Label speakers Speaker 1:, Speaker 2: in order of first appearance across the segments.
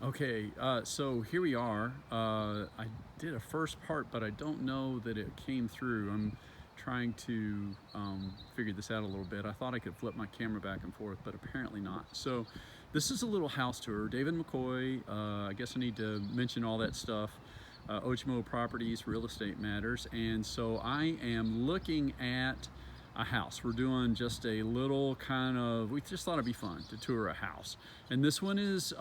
Speaker 1: Okay, so here we are. I did a first part, but I don't know that it came through. I'm trying to figure this out a little bit. I thought I could flip my camera back and forth, but apparently not. So this is a little house tour. David McCoy, I guess I need to mention all that stuff. Ochimo Properties, Real Estate Matters. And so I am looking at a house. We're doing just a little kind of, we just thought it'd be fun to tour a house. And this one is,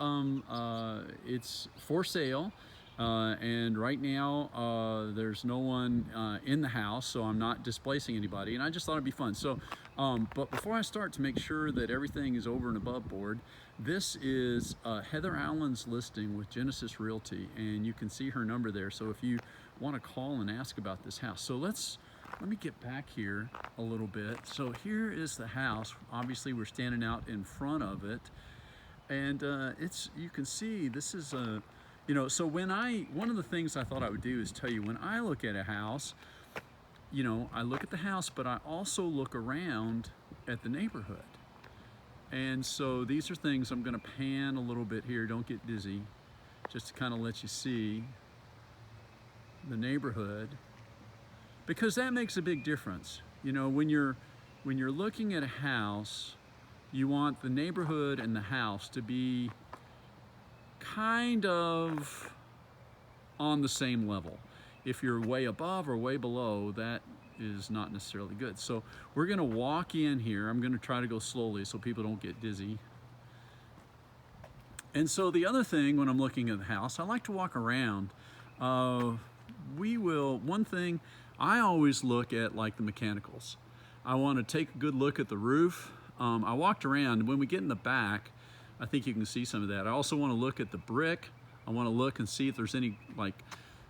Speaker 1: it's for sale. And right now, there's no one in the house, so I'm not displacing anybody. And I just thought it'd be fun. So, but before I start, to make sure that everything is over and above board, this is Heather Allen's listing with Genesis Realty, and you can see her number there. So if you want to call and ask about this house, so let me get back here a little bit. So here is the house. Obviously, we're standing out in front of it, and you can see this is a, so one of the things I thought I would do is tell you, when I look at a house, I look at the house, but I also look around at the neighborhood. And so these are things I'm going to pan a little bit here. Don't get dizzy, just to kind of let you see the neighborhood, because that makes a big difference. When you're looking at a house, you want the neighborhood and the house to be kind of on the same level. If you're way above or way below, that is not necessarily good. So we're going to walk in here. I'm going to try to go slowly so people don't get dizzy. And so the other thing, when I'm looking at the house, I like to walk around. One thing, I always look at like the mechanicals. I want to take a good look at the roof. I walked around, and when we get in the back, I think you can see some of that. I also want to look at the brick. I want to look and see if there's any like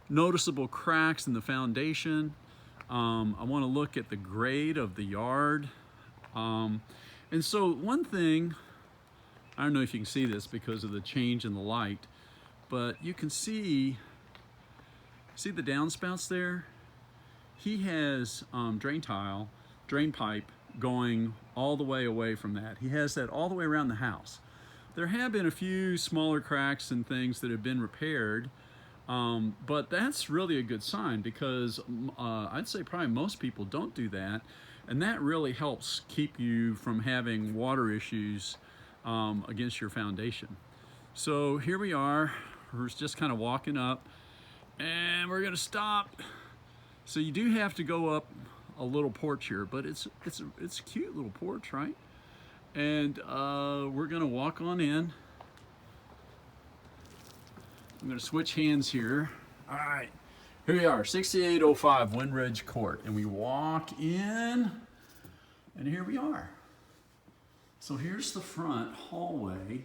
Speaker 1: noticeable cracks in the foundation. I want to look at the grade of the yard. And so one thing, I don't know if you can see this because of the change in the light, but you can see the downspouts there? He has drain pipe going all the way away from that. He has that all the way around the house. There have been a few smaller cracks and things that have been repaired, but that's really a good sign, because I'd say probably most people don't do that, and that really helps keep you from having water issues against your foundation. So here we are. We're just kind of walking up, and we're going to stop. So you do have to go up a little porch here, but it's a cute little porch, right? And we're going to walk on in. I'm going to switch hands here. All right, here we are, 6805 Windridge Court, and we walk in, and here we are. So here's the front hallway.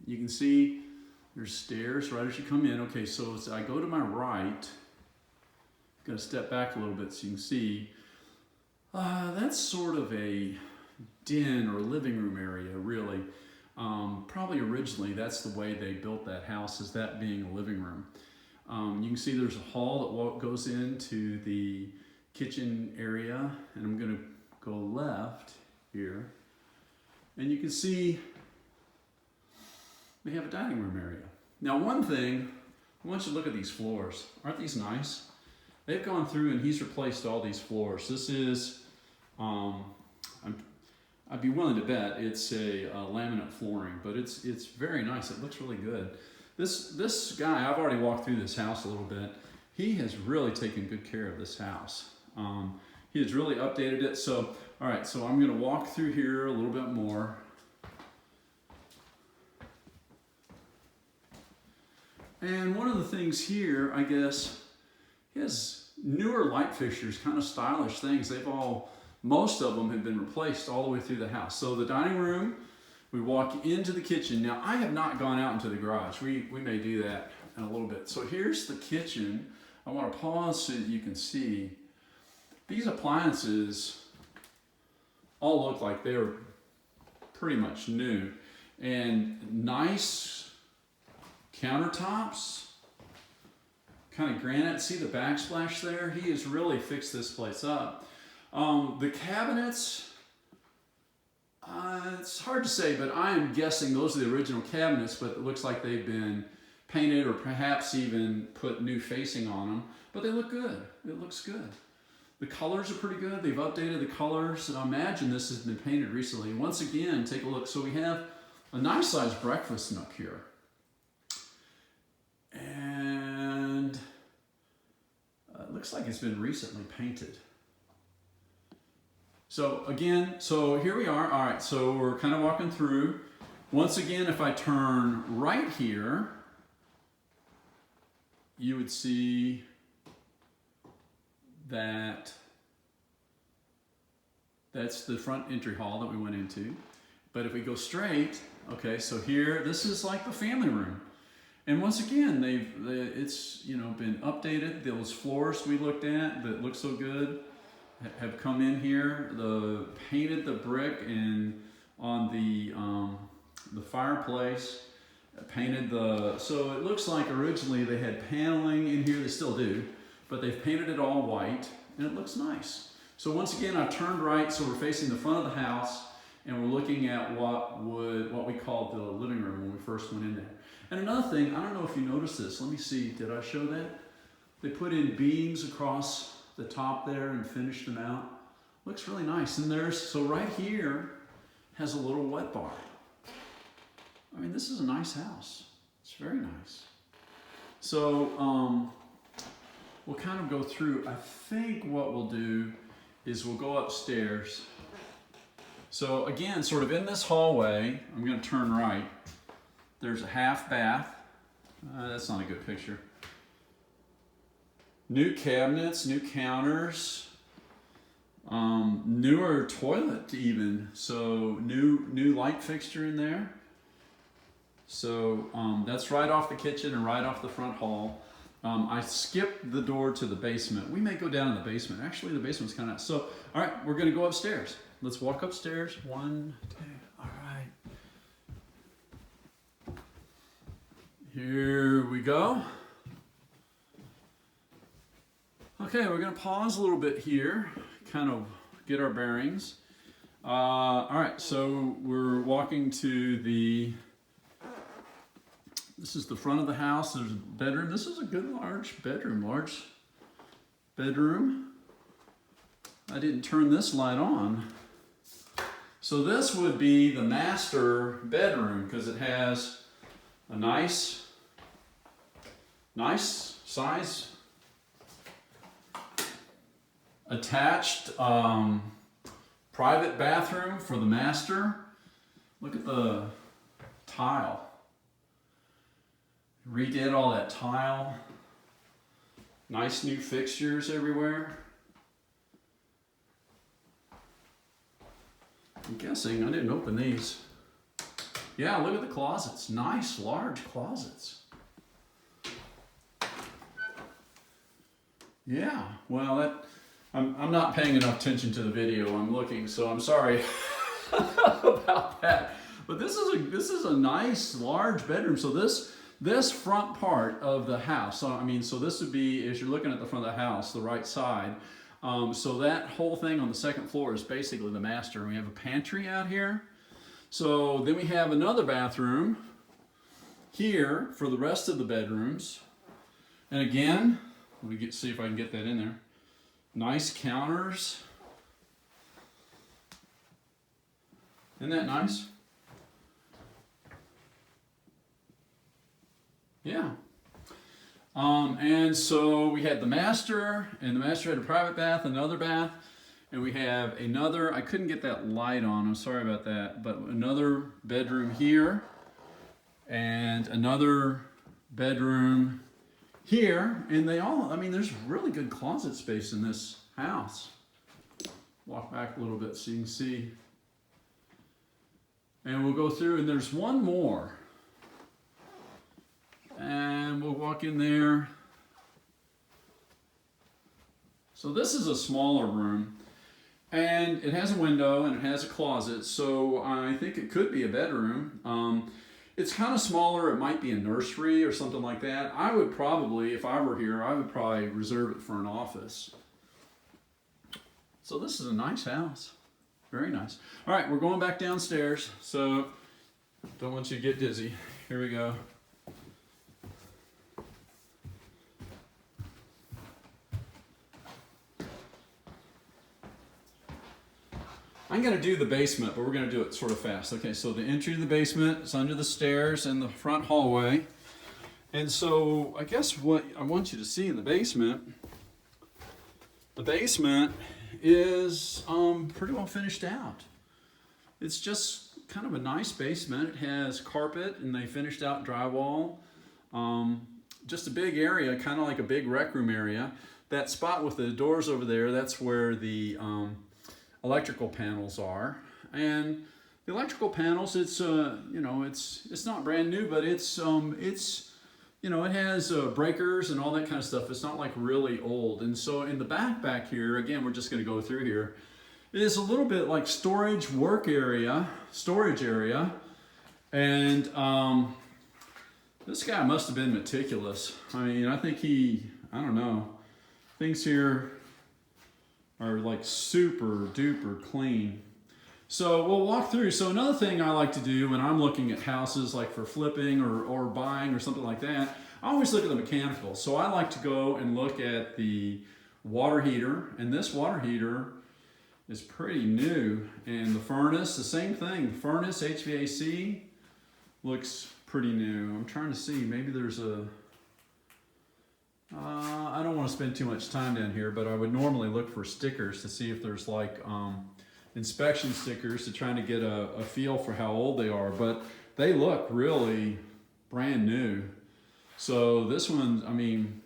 Speaker 1: You can see there's stairs right as you come in. Okay, so as I go to my right, gonna step back a little bit so you can see. That's sort of a den or living room area, really. Probably originally that's the way they built that house, is that being a living room. You can see there's a hall that goes into the kitchen area, and I'm gonna go left here, and you can see we have a dining room area. Now, one thing, I want you to look at these floors. Aren't these nice? They've gone through and he's replaced all these floors. This is, I'd be willing to bet it's a laminate flooring, but it's very nice. It looks really good. This guy, I've already walked through this house a little bit. He has really taken good care of this house. He has really updated it. So, all right, so I'm gonna walk through here a little bit more. And one of the things here, I guess, he has newer light fixtures, kind of stylish things. Most of them have been replaced all the way through the house. So the dining room, we walk into the kitchen. Now, I have not gone out into the garage. We may do that in a little bit. So here's the kitchen. I want to pause so that you can see. These appliances all look like they're pretty much new. And nice countertops, kind of granite. See the backsplash there? He has really fixed this place up. The cabinets, It's hard to say, but I am guessing those are the original cabinets, but it looks like they've been painted or perhaps even put new facing on them, but they look good. It looks good. The colors are pretty good. They've updated the colors. I imagine this has been painted recently. Once again, take a look. So we have a nice sized breakfast nook here. And it looks like it's been recently painted. So again, so here we are. All right, so we're kind of walking through. Once again, if I turn right here, you would see that that's the front entry hall that we went into. But if we go straight, okay, so here, this is like the family room. And once again, it's been updated. Those floors we looked at that look so good have come in here. Painted the brick and on the fireplace. Painted so it looks like originally they had paneling in here. They still do, but they've painted it all white, and it looks nice. So once again, I've turned right, so we're facing the front of the house, and we're looking at what we called the living room when we first went in there. And another thing, I don't know if you noticed this. Let me see. Did I show that? They put in beams across the top there and finished them out. Looks really nice. And so right here has a little wet bar. I mean, this is a nice house. It's very nice. So we'll kind of go through. I think what we'll do is we'll go upstairs. So again, sort of in this hallway, I'm going to turn right. There's a half bath. That's not a good picture. New cabinets, new counters, newer toilet even. So new light fixture in there. So that's right off the kitchen and right off the front hall. I skipped the door to the basement. We may go down in the basement. Actually, the basement's kind of nice. So, all right, we're going to go upstairs. Let's walk upstairs. 1, 2, all right. Here we go. Okay, we're going to pause a little bit here, kind of get our bearings. All right, so we're walking to this is the front of the house. There's a bedroom. This is a good large bedroom. I didn't turn this light on. So this would be the master bedroom because it has a nice size attached private bathroom for the master. Look at the tile. Redid all that tile. Nice new fixtures everywhere. I'm guessing I didn't open these. Yeah, look at the closets. Nice, large closets. Yeah, well, I'm not paying enough attention to the video. I'm looking, so I'm sorry about that. But this is a nice, large bedroom. So this front part of the house, so this would be, as you're looking at the front of the house, the right side. So that whole thing on the second floor is basically the master. We have a pantry out here. So then we have another bathroom here for the rest of the bedrooms. And again, let me see if I can get that in there. Nice counters. Isn't that nice? Yeah. And so we had the master, and the master had a private bath, another bath, and we have another, I couldn't get that light on, I'm sorry about that, but another bedroom here, and another bedroom here, and there's really good closet space in this house. Walk back a little bit so you can see. And we'll go through, and there's one more. And we'll walk in there. So this is a smaller room, and it has a window and it has a closet, so I think it could be a bedroom. It's kind of smaller. It might be a nursery or something like that. I would probably, if I were here, I would probably reserve it for an office. So this is a nice house. Very nice. All right, we're going back downstairs, so don't want you to get dizzy. Here we go. I'm going to do the basement, but we're going to do it sort of fast. Okay, so the entry to the basement is under the stairs and the front hallway. And so I guess what I want you to see in the basement is pretty well finished out. It's just kind of a nice basement. It has carpet and they finished out drywall. Just a big area, kind of like a big rec room area. That spot with the doors over there, that's where the electrical panels are. And the electrical panels, it's it's not brand new, but it's it has breakers and all that kind of stuff. It's not like really old. And so in the back here, again, we're just going to go through here. It is a little bit like storage area. And this guy must have been meticulous. I mean, I think I don't know, things here are like super duper clean. So we'll walk through. So another thing I like to do when I'm looking at houses, like for flipping or buying or something like that, I always look at the mechanicals. So I like to go and look at the water heater, and this water heater is pretty new. And the furnace, the same thing. The furnace, HVAC, looks pretty new. I'm trying to see, maybe there's a, I don't want to spend too much time down here, but I would normally look for stickers to see if there's like inspection stickers to try to get a feel for how old they are, but they look really brand new. So this one, I mean,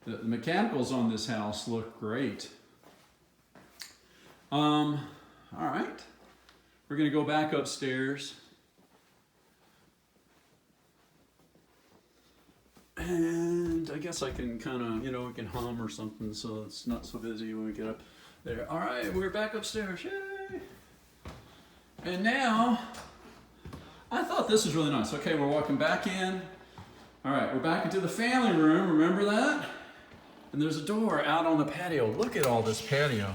Speaker 1: the mechanicals on this house look great. All right, we're gonna go back upstairs. And I guess I can kind of, we can hum or something so it's not so busy when we get up there. All right, we're back upstairs. Yay! And now, I thought this was really nice. Okay, we're walking back in. All right, we're back into the family room. Remember that? And there's a door out on the patio. Look at all this patio.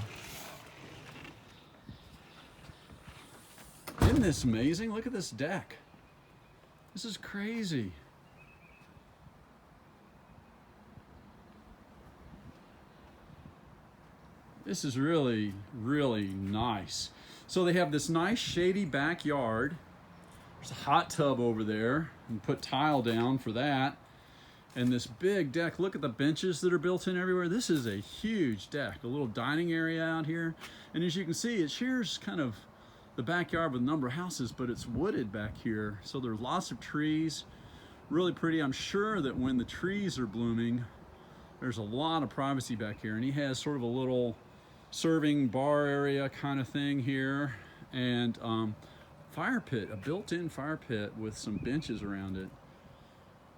Speaker 1: Isn't this amazing? Look at this deck. This is crazy. This is really, really nice. So they have this nice shady backyard. There's a hot tub over there, and put tile down for that. And this big deck, look at the benches that are built in everywhere. This is a huge deck, a little dining area out here. And as you can see, it shares kind of the backyard with a number of houses, but it's wooded back here. So there's lots of trees, really pretty. I'm sure that when the trees are blooming, there's a lot of privacy back here. And he has sort of a little serving bar area kind of thing here, and fire pit, a built-in fire pit with some benches around it.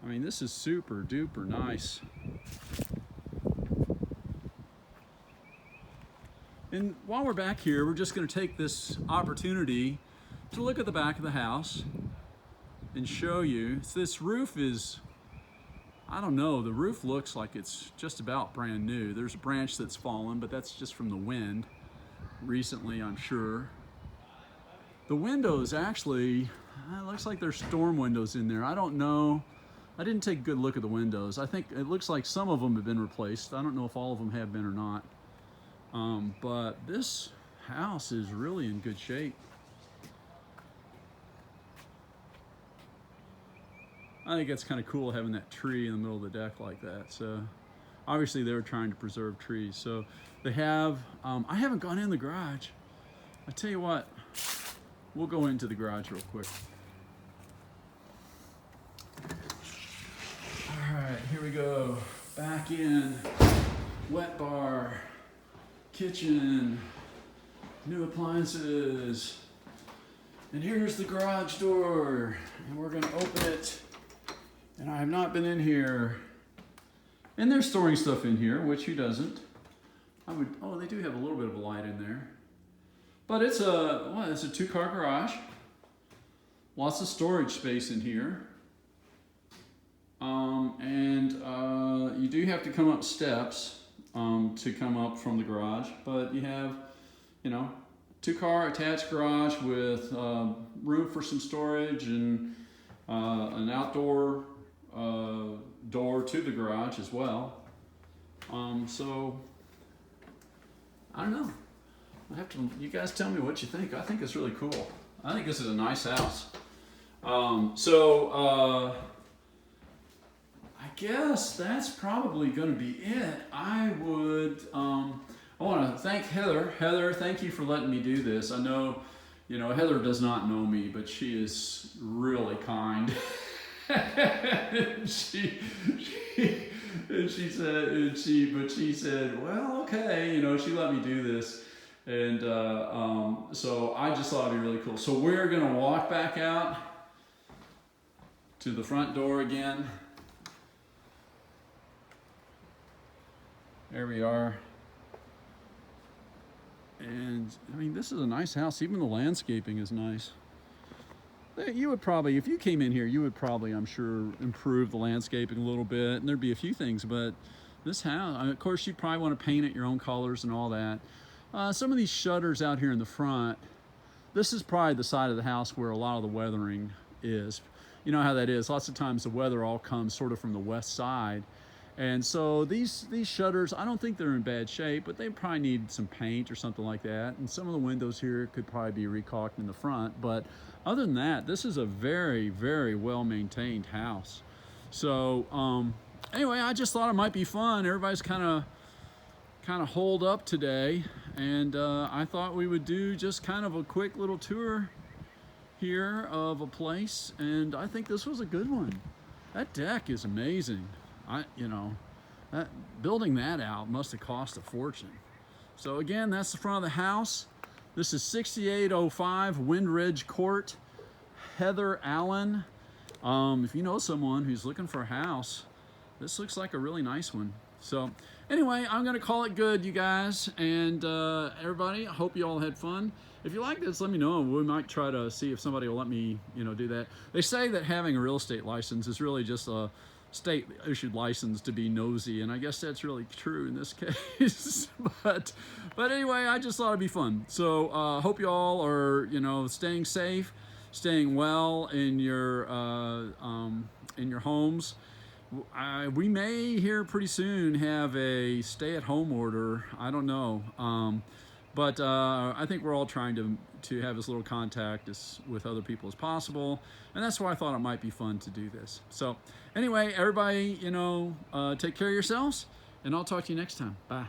Speaker 1: I mean, this is super duper nice. And while we're back here, we're just going to take this opportunity to look at the back of the house and show you. So this roof is, I don't know, the roof looks like it's just about brand new. There's a branch that's fallen, but that's just from the wind recently, I'm sure. The windows actually, it looks like there's storm windows in there. I don't know. I didn't take a good look at the windows. I think it looks like some of them have been replaced. I don't know if all of them have been or not. But this house is really in good shape. I think it's kind of cool having that tree in the middle of the deck like that. So obviously they were trying to preserve trees. So they have, I haven't gone in the garage. I tell you what, we'll go into the garage real quick. All right, here we go. Back in, wet bar, kitchen, new appliances. And here's the garage door. And we're gonna open it. And I have not been in here. And they're storing stuff in here, which who doesn't? Oh, they do have a little bit of a light in there. But it's it's a 2-car garage. Lots of storage space in here. You do have to come up steps to come up from the garage, but you have, 2-car attached garage with room for some storage and an outdoor door to the garage as well. So I don't know. You guys tell me what you think. I think it's really cool. I think this is a nice house. I guess that's probably going to be it. I want to thank Heather. Heather, thank you for letting me do this. I know, Heather does not know me, but she is really kind. she said, well, okay, she let me do this. And so I just thought it'd be really cool. So we're going to walk back out to the front door again. There we are. And I mean, this is a nice house. Even the landscaping is nice. You would probably, if you came in here, you would probably, I'm sure, improve the landscaping a little bit. And there'd be a few things, but this house, of course, you probably want to paint it your own colors and all that. Some of these shutters out here in the front, this is probably the side of the house where a lot of the weathering is. You know how that is. Lots of times the weather all comes sort of from the west side. And so these shutters, I don't think they're in bad shape, but they probably need some paint or something like that. And some of the windows here could probably be recaulked in the front. But other than that, this is a very, very well-maintained house. So anyway, I just thought it might be fun. Everybody's kind of holed up today. And I thought we would do just kind of a quick little tour here of a place. And I think this was a good one. That deck is amazing. Building that out must have cost a fortune. So again, that's the front of the house. This is 6805 Windridge Court. Heather Allen. If you know someone who's looking for a house, this looks like a really nice one. So anyway, I'm gonna call it good, you guys, and everybody. I hope you all had fun. If you like this, let me know. We might try to see if somebody will let me, do that. They say that having a real estate license is really just a state-issued license to be nosy, and I guess that's really true in this case. but anyway, I just thought it'd be fun. So hope you all are, staying safe, staying well in your homes. We may here pretty soon have a stay-at-home order. I don't know, but I think we're all trying to have as little contact with other people as possible, and that's why I thought it might be fun to do this. So anyway, everybody, take care of yourselves, and I'll talk to you next time. Bye.